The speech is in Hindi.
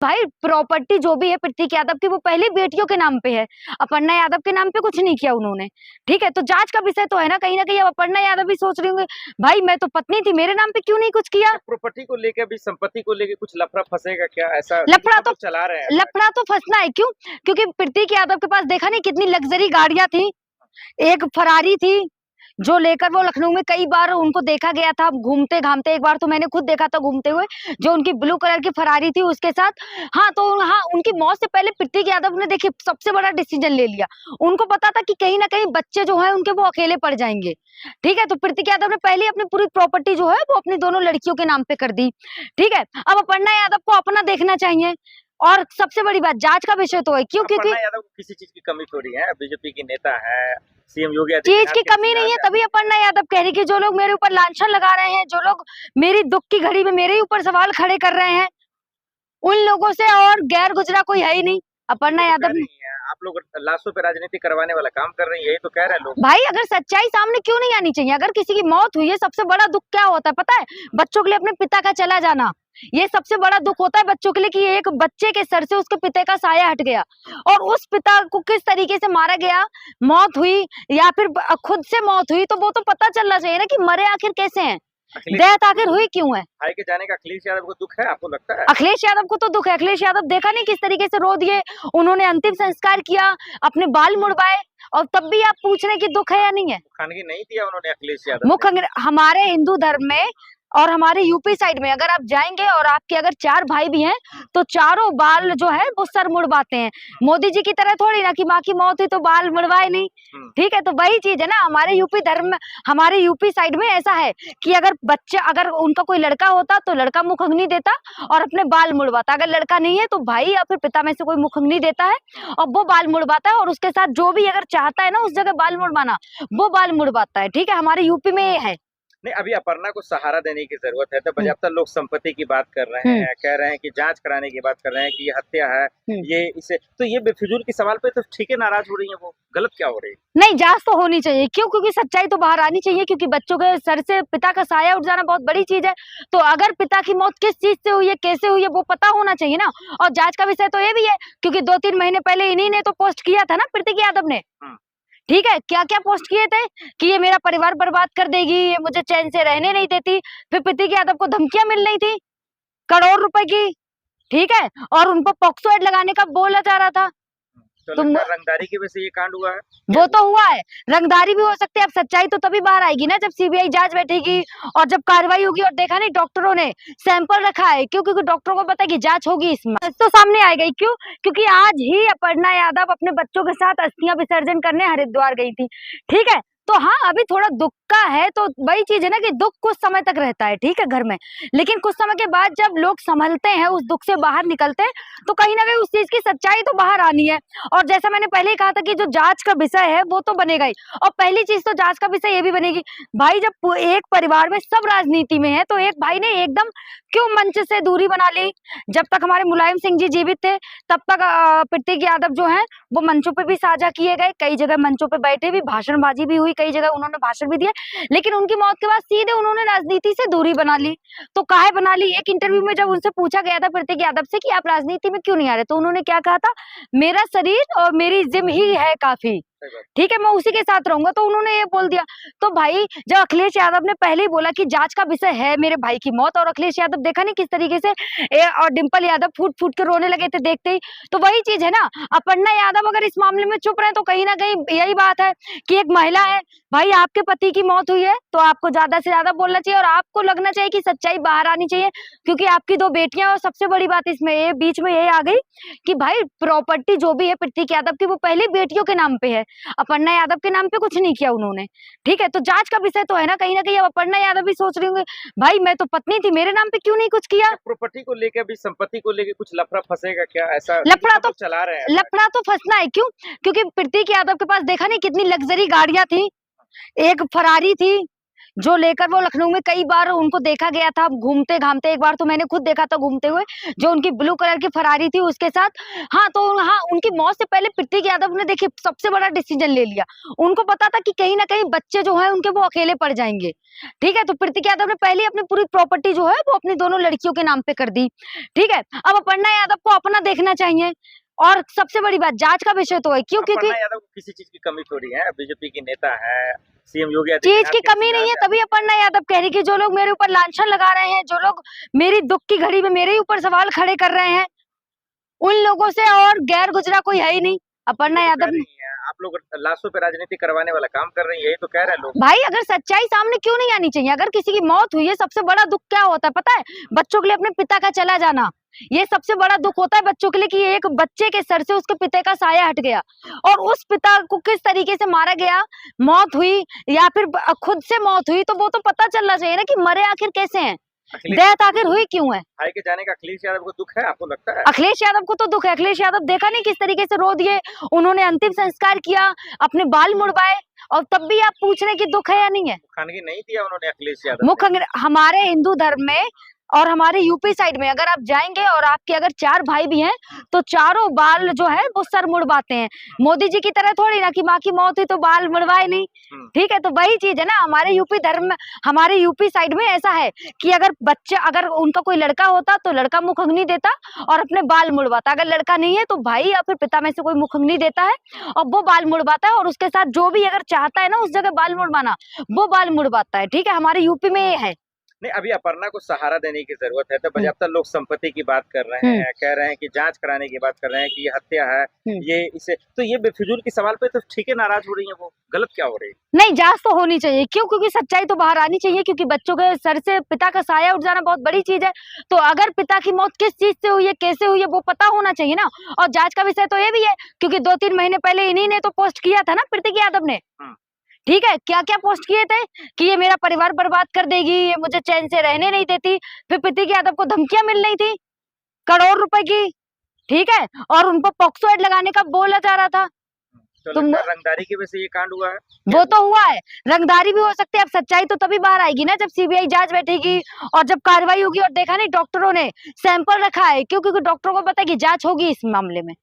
भाई प्रॉपर्टी जो भी है प्रतीक यादव की, वो पहले बेटियों के नाम पे है। अपर्णा यादव के नाम पे कुछ नहीं किया उन्होंने। ठीक है, तो जांच का विषय तो है ना। कहीं ना कहीं अब अपर्णा यादव भी सोच रही होंगे, भाई मैं तो पत्नी थी, मेरे नाम पे क्यों नहीं कुछ किया। प्रॉपर्टी को लेके अभी संपत्ति को लेके कुछ लफड़ा फंसेगा क्या, ऐसा लफड़ा सब तो लोग चला रहे हैं ऐसा। लफड़ा तो फंसना है, क्यों? क्योंकि प्रतीक यादव के पास देखा नहीं कितनी लग्जरी गाड़ियां थी। एक फरारी थी जो लेकर वो लखनऊ में कई बार उनको देखा गया था घूमते घामते। एक बार तो मैंने खुद देखा था घूमते हुए, जो उनकी ब्लू कलर की फरारी थी उसके साथ। हाँ तो हाँ, उनकी मौत से पहले प्रतीक यादव ने देखिए सबसे बड़ा डिसीजन ले लिया। उनको पता था कि कहीं ना कहीं बच्चे जो है उनके वो अकेले पड़ जाएंगे। ठीक है, तो प्रतीक यादव ने पहले अपनी पूरी प्रॉपर्टी जो है वो अपनी दोनों लड़कियों के नाम पे कर दी। ठीक है, अब अपर्णा यादव को अपना देखना चाहिए। और सबसे बड़ी बात, जांच का विषय तो है, क्यों? क्योंकि अपर्णा यादव को किसी चीज की कमी थोड़ी है, बीजेपी की नेता है, सीएम योगी चीज आदित्यनाथ की के कमी नहीं है, रिश्तेदार तभी अपर्णा यादव कह रही कि जो लोग मेरे ऊपर लांछन लगा रहे हैं, जो लोग मेरी दुख की घड़ी में मेरे ऊपर सवाल खड़े कर रहे हैं, उन लोगों से और गैर गुजरा कोई है ही नहीं। अपर्णा है। तो कह यादव ने, रही हैं आप लोग लाशों पे राजनीति करवाने वाला काम कर रही है, यही तो कह रहे हैं लोग। भाई अगर सच्चाई सामने क्यों नहीं आनी चाहिए? अगर किसी की मौत हुई है, सबसे बड़ा दुख क्या होता है पता है? बच्चों के लिए अपने पिता का चला जाना। ये सबसे बड़ा दुख होता है बच्चों के लिए कि एक बच्चे के सर से उसके पिता का साया हट गया, और उस पिता को किस तरीके से मारा गया, मौत हुई या फिर खुद से मौत हुई, तो वो तो पता चलना चाहिए ना कि मरे आखिर कैसे हैं, डेथ आखिर हुई क्यों है। भाई के जाने का अखिलेश यादव को दुख है, आपको लगता है? अखिलेश यादव को तो दुख है। अखिलेश यादव देखा नहीं किस तरीके से रो दिए, उन्होंने अंतिम संस्कार किया, अपने बाल मुड़वाए, और तब भी आप पूछ रहे कि दुख है या नहीं है। खानगी नहीं दिया उन्होंने अखिलेश यादव मुख्य हमारे हिंदू धर्म में और हमारे यूपी साइड में अगर आप जाएंगे और आपके अगर 4 भाई भी हैं तो चारों बाल जो है वो सर मुड़वाते हैं। मोदी जी की तरह थोड़ी ना कि माँ की मौत हुई तो बाल मुड़वाए नहीं। ठीक है, तो वही चीज है ना, हमारे यूपी धर्म में, हमारे यूपी साइड में ऐसा है कि अगर बच्चा, अगर उनका कोई लड़का होता तो लड़का मुखअग्नि देता और अपने बाल मुड़वाता। अगर लड़का नहीं है तो भाई या फिर पिता में से कोई मुखअग्नि देता है और वो बाल मुड़वाता है, और उसके साथ जो भी अगर चाहता है ना उस जगह बाल मुड़वाना, वो बाल मुड़वाता है। ठीक है, हमारे यूपी में ये है। नहीं, अभी अपर्णा को सहारा देने की जरूरत है, तो बजाता लोग संपत्ति की बात कर रहे हैं, कह रहे हैं कि जांच कराने की बात कर रहे हैं कि ये हत्या है, ये इसे, तो ये बेफिजूल की सवाल पे तो ठीक है नाराज हो रही है, वो गलत क्या हो रही है? नहीं, जांच तो होनी चाहिए, क्यों? क्योंकि सच्चाई तो बाहर आनी चाहिए, क्योंकि बच्चों के सर से पिता का साया उठ जाना बहुत बड़ी चीज है। तो अगर पिता की मौत किस चीज से हुई है, कैसे हुई है, वो पता होना चाहिए ना। और जांच का विषय तो ये भी है, क्योंकि 2-3 महीने पहले इन्हीं ने तो पोस्ट किया था ना, प्रतीक यादव ने। ठीक है, क्या क्या पोस्ट किए थे कि ये मेरा परिवार बर्बाद कर देगी, ये मुझे चैन से रहने नहीं देती। फिर प्रतीक यादव को धमकियां मिल रही थी करोड़ रुपए की। ठीक है, और उन पर पॉक्सो एक्ट लगाने का बोला जा रहा था। तो तुम रंगदारी की वजह से ये कांड हुआ है? वो तो हुआ है, रंगदारी भी हो सकती है। अब सच्चाई तो तभी बाहर आएगी ना जब सीबीआई जांच बैठेगी और जब कार्रवाई होगी। और देखा नहीं डॉक्टरों ने सैंपल रखा है, क्यों? क्योंकि डॉक्टरों को पता है कि जांच होगी, इसमें तो सामने आ गई। क्यों? क्योंकि आज ही अपर्णा यादव अपने बच्चों के साथ अस्थियां विसर्जन करने हरिद्वार गई थी। ठीक है, तो हाँ अभी थोड़ा दुख का है, तो वही चीज है ना कि दुख कुछ समय तक रहता है, ठीक है, घर में, लेकिन कुछ समय के बाद जब लोग संभलते हैं, उस दुख से बाहर निकलते हैं, तो कहीं ना कहीं उस चीज की सच्चाई तो बाहर आनी है। और जैसा मैंने पहले ही कहा था कि जो जांच का विषय है वो तो बनेगा ही, और पहली चीज तो जांच का विषय ये भी बनेगी, भाई जब एक परिवार में सब राजनीति में है तो एक भाई ने एकदम क्यों मंच से दूरी बना ली? जब तक हमारे मुलायम सिंह जी जीवित थे तब तक प्रतीक यादव जो है वो मंचों पे भी साझा किए गए, कई जगह मंचों पे बैठे भी, भाषणबाजी भी हुई, कई जगह उन्होंने भाषण भी दिए, लेकिन उनकी मौत के बाद सीधे उन्होंने राजनीति से दूरी बना ली। तो काहे बना ली? एक इंटरव्यू में जब उनसे पूछा गया था प्रतीक यादव से कि आप राजनीति में क्यों नहीं आ रहे, तो उन्होंने क्या कहा था, मेरा शरीर और मेरी जिम ही है काफी, ठीक है, मैं उसी के साथ रहूंगा। तो उन्होंने ये बोल दिया। तो भाई जब अखिलेश यादव ने पहले ही बोला कि जांच का विषय है मेरे भाई की मौत, और अखिलेश यादव देखा नहीं किस तरीके से और डिंपल यादव फूट फूट के रोने लगे थे देखते ही, तो वही चीज है ना। अपर्णा यादव अगर इस मामले में चुप रहे तो कहीं ना कहीं यही बात है कि एक महिला है, भाई आपके पति की मौत हुई है तो आपको ज्यादा से ज्यादा बोलना चाहिए और आपको लगना चाहिए कि सच्चाई बाहर आनी चाहिए, क्योंकि आपकी 2 बेटियां, और सबसे बड़ी बात इसमें ये बीच में ये आ गई कि भाई प्रॉपर्टी जो भी है प्रतीक यादव की, वो पहले बेटियों के नाम पे है, अपर्णा यादव के नाम पे कुछ नहीं किया उन्होंने। ठीक है, तो जांच का विषय तो है ना। कहीं ना कहीं अब अपर्णा यादव भी सोच रही होंगे, भाई मैं तो पत्नी थी, मेरे नाम पे क्यों नहीं कुछ किया। प्रॉपर्टी को लेके अभी संपत्ति को लेके कुछ लफड़ा फंसेगा क्या, ऐसा लफड़ा सब तो लोग चला रहे हैं? लफड़ा तो फंसना है, क्यों? क्योंकि प्रतीक यादव के पास देखा नहीं कितनी लग्जरी गाड़ियां थी। एक फरारी थी जो लेकर वो लखनऊ में कई बार उनको देखा गया था घूमते घामते। एक बार तो मैंने खुद देखा था घूमते हुए, जो उनकी ब्लू कलर की फरारी थी उसके साथ। हाँ तो हाँ, उनकी मौत से पहले प्रतीक यादव ने देखिए सबसे बड़ा डिसीजन ले लिया। उनको पता था कि कहीं ना कहीं बच्चे जो है उनके वो अकेले पड़ जाएंगे। ठीक है, तो प्रतीक यादव ने पहले अपनी पूरी प्रॉपर्टी जो है वो अपनी दोनों लड़कियों के नाम पे कर दी। ठीक है, अब अपर्णा यादव को अपना देखना चाहिए। और सबसे बड़ी बात, जांच का विषय तो है, क्यों? क्योंकि अपर्णा यादव को किसी चीज की कमी थोड़ी है, बीजेपी की नेता है, सीएम योगी चीज आदित्यनाथ की के कमी नहीं है, रिश्तेदार तभी अपर्णा यादव कह रही कि जो लोग मेरे ऊपर लांछन लगा रहे हैं, जो लोग मेरी दुख की घड़ी में मेरे ही ऊपर सवाल खड़े कर रहे हैं, उन लोगों से और गैर गुजरा कोई है ही नहीं। अपर्णा ये तो कह यादव ने, रही हैं, आप लोग लाशों पे राजनीति करवाने वाला काम कर रही है, यही तो कह रहे हैं लोग। भाई अगर सच्चाई सामने क्यों नहीं आनी चाहिए? अगर किसी की मौत हुई है, सबसे बड़ा दुख क्या होता है पता है? बच्चों के लिए अपने पिता का चला जाना, ये सबसे बड़ा दुख होता है बच्चों के लिए, कि एक बच्चे के सर से उसके पिता का साया हट गया, और उस पिता को किस तरीके से मारा गया, मौत हुई या फिर खुद से मौत हुई, तो वो तो पता चलना चाहिए ना कि मरे आखिर कैसे हैं, अखिलेश डेथ आखिर हुई क्यों है। भाई के जाने का अखिलेश यादव को दुख है, आपको लगता है? अखिलेश यादव को तो दुख है। अखिलेश यादव देखा नहीं किस तरीके से रो दिए, उन्होंने अंतिम संस्कार किया, अपने बाल मुड़वाए, और तब भी आप पूछ रहे हैं कि दुख है या नहीं है। खानगी नहीं दिया उन्होंने अखिलेश यादव मुख्य हमारे हिंदू धर्म में और हमारे यूपी साइड में अगर आप जाएंगे और आपके अगर 4 भाई भी हैं तो चारों बाल जो है वो सर मुड़वाते हैं। मोदी जी की तरह थोड़ी ना कि माँ की मौत हुई तो बाल मुड़वाए नहीं। ठीक है, तो वही चीज है ना, हमारे यूपी धर्म में, हमारे यूपी साइड में ऐसा है कि अगर बच्चा, अगर उनका कोई लड़का होता तो लड़का मुख अग्नि देता और अपने बाल मुड़वाता, अगर लड़का नहीं है तो भाई या फिर पिता में से कोई मुख अग्नि देता है और वो बाल मुड़वाता है, और उसके साथ जो भी अगर चाहता है ना उस जगह बाल मुड़वाना, वो बाल मुड़वाता है। ठीक है, हमारे यूपी में ये है। नहीं, अभी अपर्णा को सहारा देने की जरूरत है, तो बजाता लोग संपत्ति की बात कर रहे हैं, कह रहे हैं कि जांच कराने की बात कर रहे हैं कि ये हत्या है, ये इसे, तो ये बेफिजूल की सवाल पे तो ठीक है नाराज हो रही है, वो गलत क्या हो रही है? नहीं, जांच तो होनी चाहिए, क्यों? क्योंकि सच्चाई तो बाहर आनी चाहिए, क्योंकि बच्चों के सर से पिता का साया उठ जाना बहुत बड़ी चीज है। तो अगर पिता की मौत किस चीज से हुई है, कैसे हुई है, वो पता होना चाहिए ना। और जांच का विषय तो ये भी है, क्योंकि 2-3 महीने पहले इन्हीं ने तो पोस्ट किया था ना, प्रतीक यादव ने। ठीक है, क्या क्या पोस्ट किए थे कि ये मेरा परिवार बर्बाद कर देगी, ये मुझे चैन से रहने नहीं देती। फिर प्रतीक यादव को धमकियां मिल रही थी करोड़ रुपए की। ठीक है, और उन पर पॉक्सो एक्ट लगाने का बोला जा रहा था। तो रंगदारी की वजह से ये कांड हुआ है? वो तो हुआ है, रंगदारी भी हो सकती है। अब सच्चाई तो तभी बाहर आएगी ना जब सीबीआई जांच बैठेगी और जब कार्रवाई होगी। और देखा नहीं, डॉक्टरों ने सैंपल रखा है, क्यों? क्योंकि डॉक्टरों को पता है कि जांच होगी इस मामले में।